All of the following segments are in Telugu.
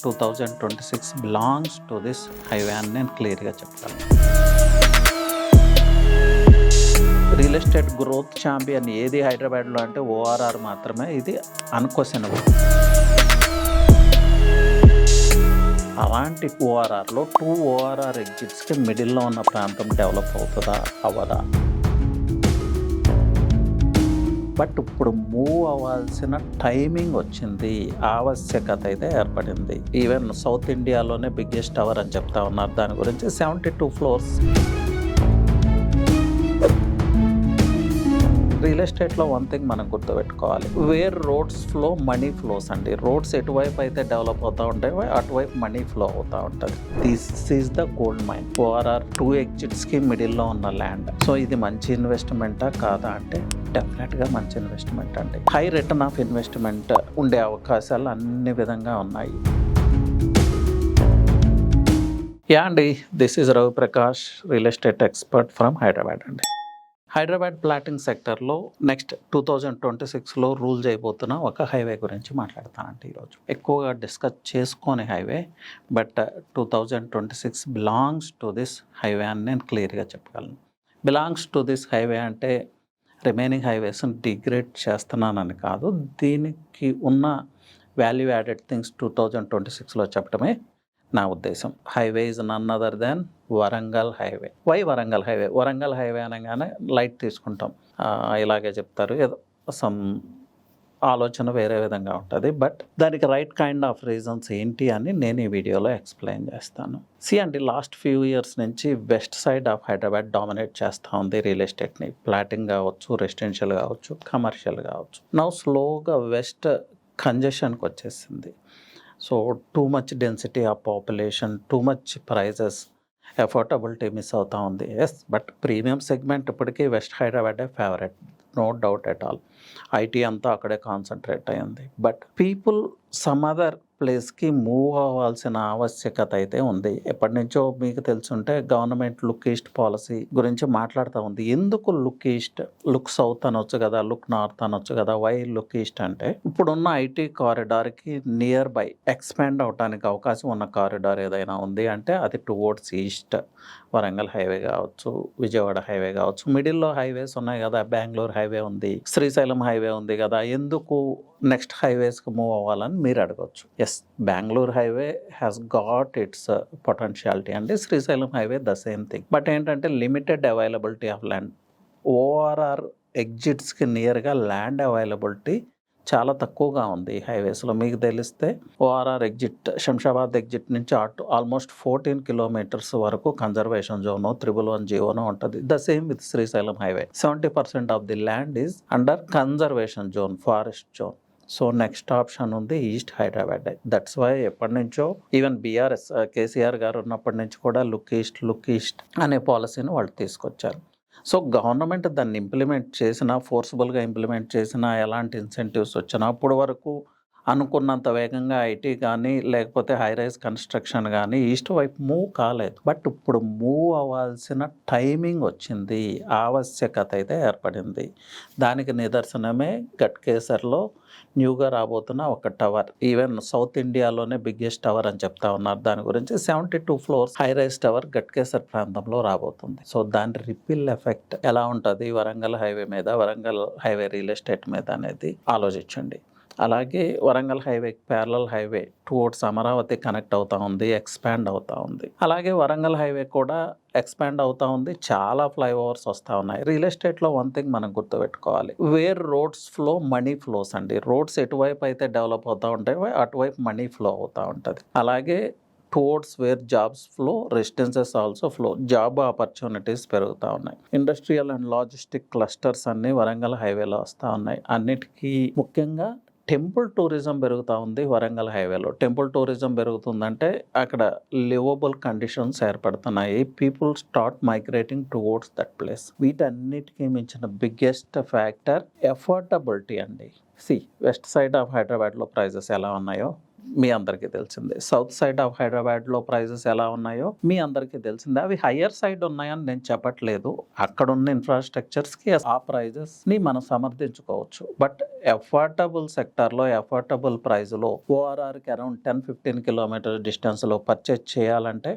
2026 బిలాంగ్స్ టు దిస్ హైవే అని నేను క్లియర్గా చెప్తాను. రియల్ ఎస్టేట్ గ్రోత్ ఛాంపియన్ ఏది హైదరాబాద్లో అంటే ఓఆర్ఆర్ మాత్రమే. ఇది అన్క్వశ్చనబుల్. అలాంటి ఓఆర్ఆర్లో 2 ఓఆర్ఆర్ ఎగ్జిట్స్కి మిడిల్లో ఉన్న ప్రాంతం డెవలప్ అవుతుందా అవ్వదా? బట్ ఇప్పుడు మూవ్ అవ్వాల్సిన టైమింగ్ వచ్చింది, ఆవశ్యకత అయితే ఏర్పడింది. ఈవెన్ సౌత్ ఇండియాలోనే బిగ్గెస్ట్ టవర్ అని చెప్తా ఉన్నారు. దాని గురించి 72 ఫ్లోర్స్. రియల్ ఎస్టేట్లో వన్ థింగ్ మనం గుర్తుపెట్టుకోవాలి, where roads flow money flows అండి. రోడ్స్ ఎటువైపు అయితే డెవలప్ అవుతూ ఉంటాయో అటువైపు మనీ ఫ్లో అవుతూ ఉంటుంది. This is the gold mine. ORR 2 ఎగ్జిట్స్కి మిడిల్లో ఉన్న ల్యాండ్. సో ఇది మంచి ఇన్వెస్ట్మెంటా కాదా అంటే డెఫినెట్గా మంచి ఇన్వెస్ట్మెంట్ అండి. హై రిటర్న్ ఆఫ్ ఇన్వెస్ట్మెంట్ ఉండే అవకాశాలు అన్ని విధంగా ఉన్నాయి. యా అండి, this is Ravi Prakash, real estate expert from Hyderabad అండి. హైదరాబాద్ ప్లాటింగ్ సెక్టర్లో నెక్స్ట్ 2026లో రూల్ చేయబోతున్న ఒక హైవే గురించి మాట్లాడతానంటే ఈరోజు ఎక్కువగా డిస్కస్ చేసుకునే highway, but 2026 belongs to this highway అని నేను క్లియర్గా చెప్పగలను. బిలాంగ్స్ టు దిస్ హైవే అంటే రిమైనింగ్ హైవేస్ని డిగ్రేడ్ చేస్తున్నానని కాదు, దీనికి ఉన్న వాల్యూ యాడెడ్ థింగ్స్ 2026లో చెప్పడమే నా ఉద్దేశం. Highway is none other than Warangal highway. Why Warangal highway? Warangal highway అనగానే లైట్ తీసుకుంటాం, ఇలాగే చెప్తారు, ఏదో సమ్ ఆలోచన వేరే విధంగా ఉంటుంది. బట్ దానికి రైట్ కైండ్ ఆఫ్ రీజన్స్ ఏంటి అని నేను ఈ వీడియోలో ఎక్స్ప్లెయిన్ చేస్తాను. అండి, లాస్ట్ ఫ్యూ ఇయర్స్ నుంచి west side of Hyderabad dominate చేస్తూ ఉంది రియల్ ఎస్టేట్ని. ప్లాటింగ్ కావచ్చు, రెసిడెన్షియల్ కావచ్చు, కమర్షియల్ కావచ్చు. నౌ స్లోగా వెస్ట్ కంజెషన్కి వచ్చేసింది. So too much density of population, too much prices, affordability miss అవుతూ ఉంది. ఎస్, బట్ ప్రీమియం సెగ్మెంట్ ఇప్పటికీ వెస్ట్ హైదరాబాదే favourite, no doubt at all. IT అంతా అక్కడే కాన్సన్ట్రేట్ అయ్యింది. బట్ పీపుల్ సమ్ అదర్ ప్లేస్కి మూవ్ అవ్వాల్సిన ఆవశ్యకత అయితే ఉంది. ఎప్పటి నుంచో మీకు తెలుసుంటే గవర్నమెంట్ లుక్ ఈస్ట్ పాలసీ గురించి మాట్లాడుతూ ఉంది. ఎందుకు లుక్ ఈస్ట్? లుక్ సౌత్ అనొచ్చు కదా, లుక్ నార్త్ అనొచ్చు కదా. వై లుక్ ఈస్ట్ అంటే ఇప్పుడున్న ఐటీ కారిడార్కి నియర్ బై ఎక్స్పాండ్ అవడానికి అవకాశం ఉన్న కారిడార్ ఏదైనా ఉంది అంటే అది టువర్డ్స్ ఈస్ట్. వరంగల్ హైవే కావచ్చు, విజయవాడ హైవే కావచ్చు, మిడిల్లో హైవేస్ ఉన్నాయి కదా, బెంగళూరు హైవే ఉంది, శ్రీశైలం హైవే ఉంది కదా. ఎందుకు నెక్స్ట్ హైవేస్కి మూవ్ అవ్వాలని మీరు అడగవచ్చు. Yes, Bengaluru highway has got its potentiality అండి. Srisailam highway the same thing. But ఏంటంటే limited availability of land. ORR ఎగ్జిట్స్కి నియర్గా ల్యాండ్ అవైలబిలిటీ చాలా తక్కువగా ఉంది ఈ హైవేస్లో. మీకు తెలిస్తే ఓఆర్ఆర్ ఎగ్జిట్, శంషాబాద్ ఎగ్జిట్ నుంచి ఆల్మోస్ట్ 14 కిలోమీటర్స్ వరకు కన్జర్వేషన్ జోను, 111 జీవోను ఉంటుంది. The same with Srisailam highway. 70% of the land is under conservation zone, forest zone. So next option ఉంది ఈస్ట్ హైదరాబాద్. దట్స్ వై ఎప్పటి నుంచో ఈవెన్ బీఆర్ఎస్ కేసీఆర్ గారు ఉన్నప్పటి నుంచి కూడా లుక్ ఈస్ట్ అనే పాలసీని వాళ్ళు తీసుకొచ్చారు. సో గవర్నమెంట్ దాన్ని ఇంప్లిమెంట్ చేసినా, ఫోర్స్ఫుల్గా ఇంప్లిమెంట్ చేసినా, ఎలాంటి ఇన్సెంటివ్స్ వచ్చినా అప్పటి వరకు అనుకున్నంత వేగంగా ఐటీ కానీ లేకపోతే హై రైజ్ కన్స్ట్రక్షన్ కానీ ఈస్ట్ వైపు మూవ్ కాలేదు. బట్ ఇప్పుడు మూవ్ అవ్వాల్సిన టైమింగ్ వచ్చింది, ఆవశ్యకత అయితే ఏర్పడింది. దానికి నిదర్శనమే గట్కేసర్లో న్యూగా రాబోతున్న ఒక టవర్. ఈవెన్ సౌత్ ఇండియాలోనే బిగ్గెస్ట్ టవర్ అని చెప్తా ఉన్నారు. దాని గురించి 72 floors high rise tower Ghatkesar ప్రాంతంలో రాబోతుంది. సో దాని రిపిల్ ఎఫెక్ట్ ఎలా ఉంటుంది వరంగల్ హైవే మీద, వరంగల్ హైవే రియల్ ఎస్టేట్ మీద అనేది ఆలోచించండి. అలాగే వరంగల్ హైవేకి parallel highway towards Amaravati connect అవుతూ ఉంది, ఎక్స్పాండ్ అవుతూ ఉంది. అలాగే వరంగల్ హైవే కూడా ఎక్స్పాండ్ అవుతూ ఉంది, చాలా ఫ్లైఓవర్స్ వస్తూ ఉన్నాయి. రియల్ ఎస్టేట్లో వన్ థింగ్ మనం గుర్తుపెట్టుకోవాలి, where roads flow money flows అండి. రోడ్స్ ఎటువైపు అయితే డెవలప్ అవుతూ ఉంటాయో అటువైపు మనీ ఫ్లో అవుతూ ఉంటుంది. అలాగే towards where jobs flow, residences also flow. Job opportunities పెరుగుతూ ఉన్నాయి. ఇండస్ట్రియల్ అండ్ లాజిస్టిక్ క్లస్టర్స్ అన్నీ వరంగల్ హైవేలో వస్తూ ఉన్నాయి. అన్నిటికీ ముఖ్యంగా టెంపుల్ టూరిజం పెరుగుతూ ఉంది వరంగల్ హైవేలో. టెంపుల్ టూరిజం పెరుగుతుందంటే అక్కడ లివబుల్ కండిషన్స్ ఏర్పడుతున్నాయి. People start migrating towards that place. వీటన్నిటికీ మించిన బిగ్గెస్ట్ ఫ్యాక్టర్ ఎఫోర్డబిలిటీ అండి. వెస్ట్ సైడ్ ఆఫ్ హైదరాబాద్లో ప్రైజెస్ ఎలా ఉన్నాయో మీ అందరికీ తెలిసిందే. సౌత్ సైడ్ ఆఫ్ హైదరాబాద్లో ప్రైజెస్ ఎలా ఉన్నాయో మీ అందరికీ తెలిసిందే. అవి హయ్యర్ సైడ్ ఉన్నాయని నేను చెప్పట్లేదు. అక్కడున్న ఇన్ఫ్రాస్ట్రక్చర్స్కి ఆ ప్రైజెస్ని మనం సమర్థించుకోవచ్చు. బట్ అఫోర్డబుల్ సెక్టార్లో అఫోర్డబుల్ ప్రైజ్లో ఓఆర్ఆర్కి అరౌండ్ 10-15 కిలోమీటర్ డిస్టెన్స్లో పర్చేజ్ చేయాలంటే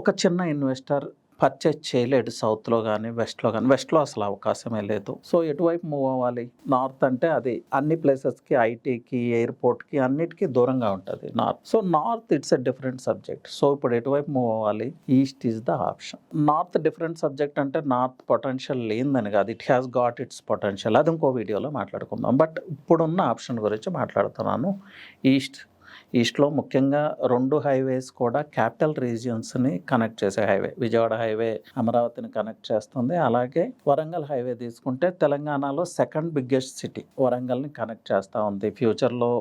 ఒక చిన్న ఇన్వెస్టర్ పర్చేజ్ చేయలేడు సౌత్లో కానీ వెస్ట్లో కానీ. వెస్ట్లో అసలు అవకాశమే లేదు. సో ఎటువైపు మూవ్ అవ్వాలి? నార్త్ అంటే అది అన్ని ప్లేసెస్కి, ఐటీకి, ఎయిర్పోర్ట్కి అన్నిటికీ దూరంగా ఉంటుంది north. So north it's a different subject. So ఇప్పుడు ఎటువైపు మూవ్ అవ్వాలి? East is the option. North different subject అంటే నార్త్ పొటెన్షియల్ లేదని కాదు, it has got it's potential. అది ఇంకో వీడియోలో మాట్లాడుకుందాం. బట్ ఇప్పుడున్న ఆప్షన్ గురించి మాట్లాడుతున్నాను. ఈస్ట్లో ముఖ్యంగా 2 హైవేస్ కూడా క్యాపిటల్ రీజియన్స్ని కనెక్ట్ చేసే హైవే. విజయవాడ హైవే అమరావతిని కనెక్ట్ చేస్తుంది. అలాగే వరంగల్ హైవే తీసుకుంటే తెలంగాణలో సెకండ్ బిగ్గెస్ట్ సిటీ వరంగల్ని కనెక్ట్ చేస్తూ ఉంది. ఫ్యూచర్లో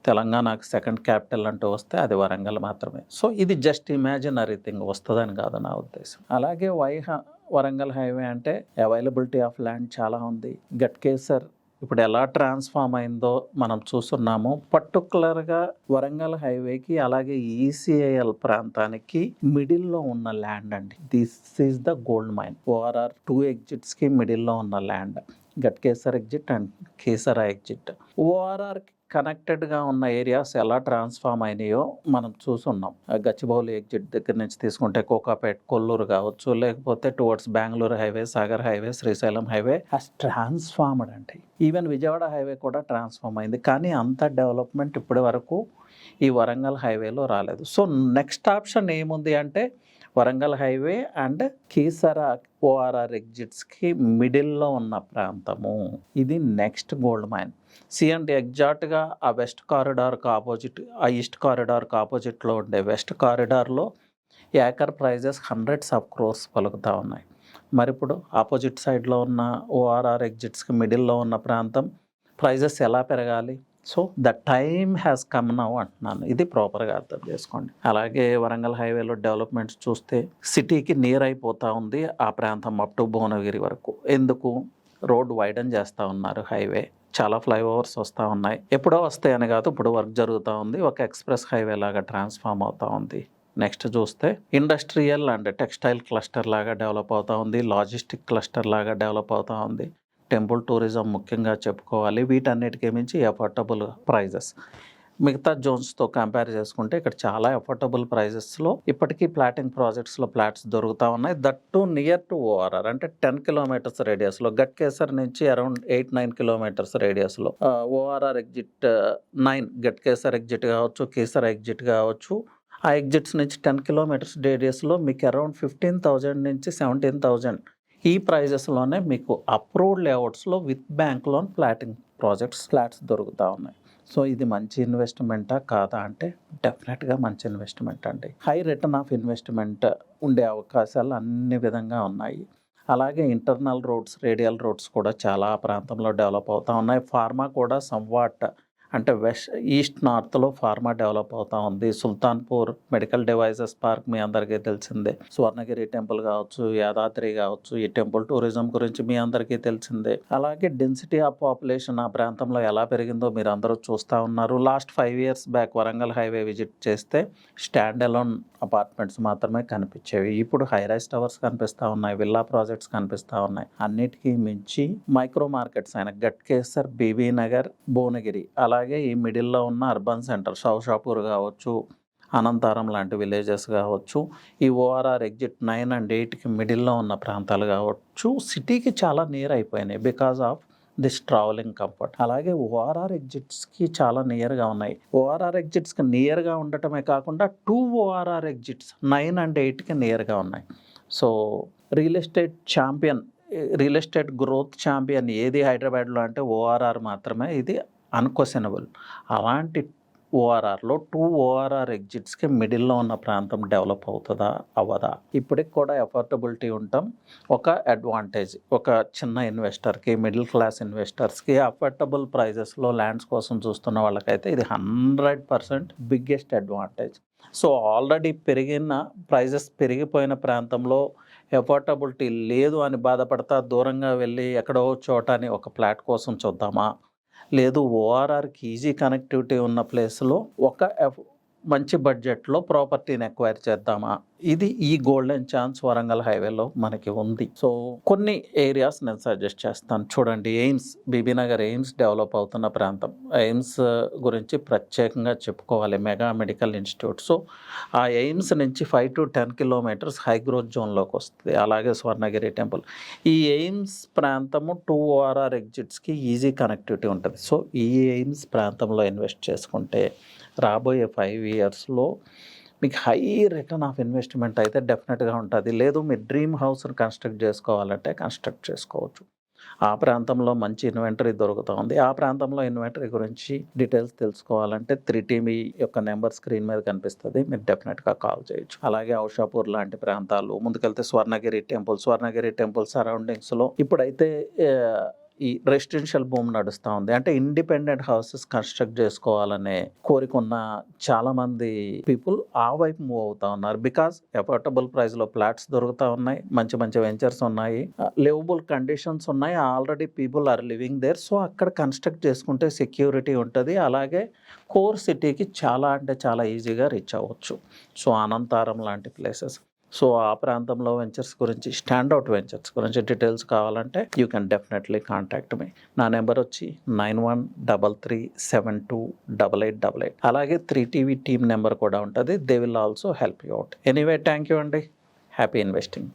తెలంగాణకు సెకండ్ క్యాపిటల్ అంటూ వస్తే అది వరంగల్ మాత్రమే. సో ఇది జస్ట్ ఇమాజినరీ థింగ్, వస్తుందని కాదు నా ఉద్దేశం. అలాగే వరంగల్ హైవే అంటే అవైలబిలిటీ ఆఫ్ ల్యాండ్ చాలా ఉంది. గట్కేసర్ ఇప్పుడు ఎలా ట్రాన్స్ఫార్మ్ అయిందో మనం చూస్తున్నాము. పర్టికులర్గా వరంగల్ హైవేకి అలాగే ఈసీఐఎల్ ప్రాంతానికి మిడిల్లో ఉన్న ల్యాండ్ అండి. This is the gold mine. ORR 2 ఎగ్జిట్స్కి మిడిల్లో ఉన్న land. Ghatkesar exit and Keesara exit. ఓఆర్ఆర్కి కనెక్టెడ్గా ఉన్న ఏరియాస్ ఎలా ట్రాన్స్ఫార్మ్ అయినాయో మనం చూస్తున్నాం. గచ్చిబౌలి ఎగ్జిట్ దగ్గర నుంచి తీసుకుంటే కోకాపేట్, కొల్లూరు కావచ్చు, లేకపోతే towards Bengaluru highway, Sagar highway, Srisailam highway has transformed అంటే. ఈవెన్ విజయవాడ హైవే కూడా ట్రాన్స్ఫార్మ్ అయింది. కానీ అంత డెవలప్మెంట్ ఇప్పటి వరకు ఈ వరంగల్ హైవేలో రాలేదు. సో నెక్స్ట్ ఆప్షన్ ఏముంది అంటే Warangal highway and Keesara ORR ఎగ్జిట్స్కి మిడిల్లో ఉన్న ప్రాంతము. ఇది నెక్స్ట్ గోల్డ్ మైన్. అండ్ ఎగ్జాక్ట్గా ఆ వెస్ట్ కారిడార్కి ఆపోజిట్, ఆ ఈస్ట్ కారిడార్కి ఆపోజిట్లో ఉండే వెస్ట్ కారిడార్లో acre prices hundreds of crores పలుకుతూ ఉన్నాయి. మరి ఇప్పుడు ఆపోజిట్ సైడ్లో ఉన్న ఓఆర్ఆర్ ఎగ్జిట్స్కి మిడిల్లో ఉన్న ప్రాంతం ప్రైజెస్ ఎలా పెరగాలి? So the time has come now అంటున్నాను. ఇది ప్రాపర్గా అర్థం చేసుకోండి. అలాగే వరంగల్ హైవేలో డెవలప్మెంట్స్ చూస్తే సిటీకి నియర్ అయిపోతూ ఉంది ఆ ప్రాంతం అప్ టు భువనగిరి వరకు. ఎందుకు? రోడ్ వైడన్ చేస్తూ ఉన్నారు హైవే. చాలా ఫ్లైఓవర్స్ వస్తూ ఉన్నాయి. ఎప్పుడో వస్తాయని కాదు, ఇప్పుడు వర్క్ జరుగుతూ ఉంది. ఒక ఎక్స్ప్రెస్ హైవే లాగా ట్రాన్స్ఫార్మ్ అవుతూ ఉంది. నెక్స్ట్ చూస్తే ఇండస్ట్రియల్ అండ్ టెక్స్టైల్ క్లస్టర్ లాగా డెవలప్ అవుతూ ఉంది. లాజిస్టిక్ క్లస్టర్ లాగా డెవలప్ అవుతూ ఉంది. టెంపుల్ టూరిజం ముఖ్యంగా చెప్పుకోవాలి. వీటన్నిటికీ మించి అఫోర్డబుల్ ప్రైజెస్. మిగతా జోన్స్తో కంపేర్ చేసుకుంటే ఇక్కడ చాలా అఫోర్డబుల్ ప్రైజెస్లో ఇప్పటికీ ప్లాటింగ్ ప్రాజెక్ట్స్లో ప్లాట్స్ దొరుకుతూ ఉన్నాయి. That too near to ORR అంటే 10 కిలోమీటర్స్ రేడియస్లో. గట్కేసర్ నుంచి అరౌండ్ 8-9 కిలోమీటర్స్ రేడియస్లో. ఓఆర్ఆర్ ఎగ్జిట్ 9 గట్కేసర్ ఎగ్జిట్ కావచ్చు, కేసర్ ఎగ్జిట్ కావచ్చు. ఆ ఎగ్జిట్స్ నుంచి 10 కిలోమీటర్స్ రేడియస్లో మీకు అరౌండ్ 15,000 నుంచి 17,000 ఈ ప్రైజెస్లోనే మీకు అప్రూవ్డ్ లేఅవుట్స్లో with bank loan plotting flats దొరుకుతూ ఉన్నాయి. సో ఇది మంచి ఇన్వెస్ట్మెంటా కాదా అంటే డెఫినెట్గా మంచి ఇన్వెస్ట్మెంట్ అండి. హై రిటర్న్ ఆఫ్ ఇన్వెస్ట్మెంట్ ఉండే అవకాశాలు అన్ని విధంగా ఉన్నాయి. అలాగే ఇంటర్నల్ రోడ్స్, రేడియల్ రోడ్స్ కూడా చాలా ప్రాంతంలో డెవలప్ అవుతూ ఉన్నాయి. ఫార్మా కూడా సంవాట్ అంటే ఈస్ట్ నార్త్లో ఫార్మా డెవలప్ అవుతూ ఉంది. సుల్తాన్పూర్ మెడికల్ డివైజెస్ పార్క్ మీ అందరికీ తెలిసిందే. స్వర్ణగిరి టెంపుల్ కావచ్చు, యాదాద్రి కావచ్చు, ఈ టెంపుల్ టూరిజం గురించి మీ అందరికీ తెలిసిందే. అలాగే డెన్సిటీ ఆఫ్ పాపులేషన్ ఆ ప్రాంతంలో ఎలా పెరిగిందో మీరు అందరూ చూస్తూ ఉన్నారు. Last 5 years back Warangal highway visit చేస్తే స్టాండ్ అలోన్ అపార్ట్మెంట్స్ మాత్రమే కనిపించేవి. ఇప్పుడు హైరైజ్ టవర్స్ కనిపిస్తూ ఉన్నాయి, విల్లా ప్రాజెక్ట్స్ కనిపిస్తూ ఉన్నాయి. అన్నిటికీ మించి మైక్రో మార్కెట్స్ అయిన గట్కేసర్, బీబీ నగర్, భువనగిరి, అలాగే ఈ మిడిల్లో ఉన్న అర్బన్ సెంటర్ షాపూర్ కావచ్చు, అనంతారం లాంటి విలేజెస్ కావచ్చు, ఈ ఓఆర్ఆర్ ఎగ్జిట్ 9 and 8కి మిడిల్లో ఉన్న ప్రాంతాలు కావచ్చు, సిటీకి చాలా నియర్ అయిపోయినాయి because of this travelling comfort. అలాగే ఓఆర్ఆర్ ఎగ్జిట్స్కి చాలా నియర్గా ఉన్నాయి. ఓఆర్ఆర్ ఎగ్జిట్స్కి నియర్గా ఉండటమే కాకుండా 2 ఓఆర్ఆర్ ఎగ్జిట్స్ 9 and 8కి నియర్గా ఉన్నాయి. So real estate growth champion ఏది హైదరాబాద్లో అంటే ఓఆర్ఆర్ మాత్రమే. ఇది అన్క్వశ్చనబుల్. అలాంటి ఓఆర్ఆర్లో 2 ఓఆర్ఆర్ ఎగ్జిట్స్కి మిడిల్లో ఉన్న ప్రాంతం డెవలప్ అవుతుందా అవ్వదా? ఇప్పటికి కూడా అఫోర్డబిలిటీ ఉండటం ఒక అడ్వాంటేజ్. ఒక చిన్న ఇన్వెస్టర్కి, మిడిల్ క్లాస్ ఇన్వెస్టర్స్కి అఫోర్డబుల్ ప్రైజెస్లో ల్యాండ్స్ కోసం చూస్తున్న వాళ్ళకైతే ఇది 100% biggest advantage. So already prices పెరిగిపోయిన ప్రాంతంలో అఫోర్డబిలిటీ లేదు అని బాధపడతా దూరంగా వెళ్ళి ఎక్కడో చోట అని ఒక ఫ్లాట్ కోసం చూద్దామా, లేదు ఓఆర్ఆర్కి ఈజీ కనెక్టివిటీ ఉన్న ప్లేస్లో మంచి బడ్జెట్లో ప్రాపర్టీని ఎక్వైర్ చేద్దామా, ఇది ఈ గోల్డెన్ ఛాన్స్ వరంగల్ హైవేలో మనకి ఉంది. సో కొన్ని ఏరియాస్ నేను సజెస్ట్ చేస్తాను. చూడండి, ఎయిమ్స్, బీబీనగర్ ఎయిమ్స్ డెవలప్ అవుతున్న ప్రాంతం. ఎయిమ్స్ గురించి ప్రత్యేకంగా చెప్పుకోవాలి, మెగా మెడికల్ ఇన్స్టిట్యూట్. సో ఆ ఎయిమ్స్ నుంచి 5 to 10 కిలోమీటర్స్ హై గ్రోత్ జోన్లోకి వస్తుంది. అలాగే స్వర్ణగిరి టెంపుల్. ఈ ఎయిమ్స్ ప్రాంతము 2 ORR ఎగ్జిట్స్కి ఈజీ కనెక్టివిటీ ఉంటుంది. సో ఈ ఎయిమ్స్ ప్రాంతంలో ఇన్వెస్ట్ చేసుకుంటే రాబోయే 5 yearsలో మీకు హై రిటర్న్ ఆఫ్ ఇన్వెస్ట్మెంట్ అయితే డెఫినెట్గా ఉంటుంది. లేదు మీరు డ్రీమ్ హౌస్ని కన్స్ట్రక్ట్ చేసుకోవాలంటే కన్స్ట్రక్ట్ చేసుకోవచ్చు. ఆ ప్రాంతంలో మంచి ఇన్వెంటరీ దొరుకుతూ ఉంది. ఆ ప్రాంతంలో ఇన్వెంటరీ గురించి డీటెయిల్స్ తెలుసుకోవాలంటే 3TB యొక్క నెంబర్ స్క్రీన్ మీద కనిపిస్తుంది, మీరు డెఫినెట్గా కాల్ చేయొచ్చు. అలాగే ఔషాపూర్ లాంటి ప్రాంతాలు, ముందుకెళ్తే స్వర్ణగిరి టెంపుల్ సరౌండింగ్స్లో ఇప్పుడైతే ఈ రెసిడెన్షియల్ బూమ్ నడుస్తూ ఉంది. అంటే ఇండిపెండెంట్ హౌసెస్ కన్స్ట్రక్ట్ చేసుకోవాలనే కోరిక ఉన్న చాలామంది పీపుల్ ఆ వైపు మూవ్ అవుతా ఉన్నారు. బికాస్ అఫోర్డబుల్ ప్రైస్లో ఫ్లాట్స్ దొరుకుతూ ఉన్నాయి, మంచి మంచి వెంచర్స్ ఉన్నాయి, లివబుల్ కండిషన్స్ ఉన్నాయి, already people are living there. So అక్కడ కన్స్ట్రక్ట్ చేసుకుంటే సెక్యూరిటీ ఉంటుంది. అలాగే కోర్ సిటీకి చాలా అంటే చాలా ఈజీగా రీచ్ అవ్వచ్చు. సో అనంతారం లాంటి ప్లేసెస్. సో ఆ ప్రాంతంలో వెంచర్స్ గురించి, స్టాండ్అవుట్ వెంచర్స్ గురించి డీటెయిల్స్ కావాలంటే you can definitely contact me. నా నెంబర్ వచ్చి 9133728888. అలాగే 3TV టీమ్ నెంబర్ కూడా ఉంటుంది. They will also help you out. Anyway, thank you అండి. Happy investing.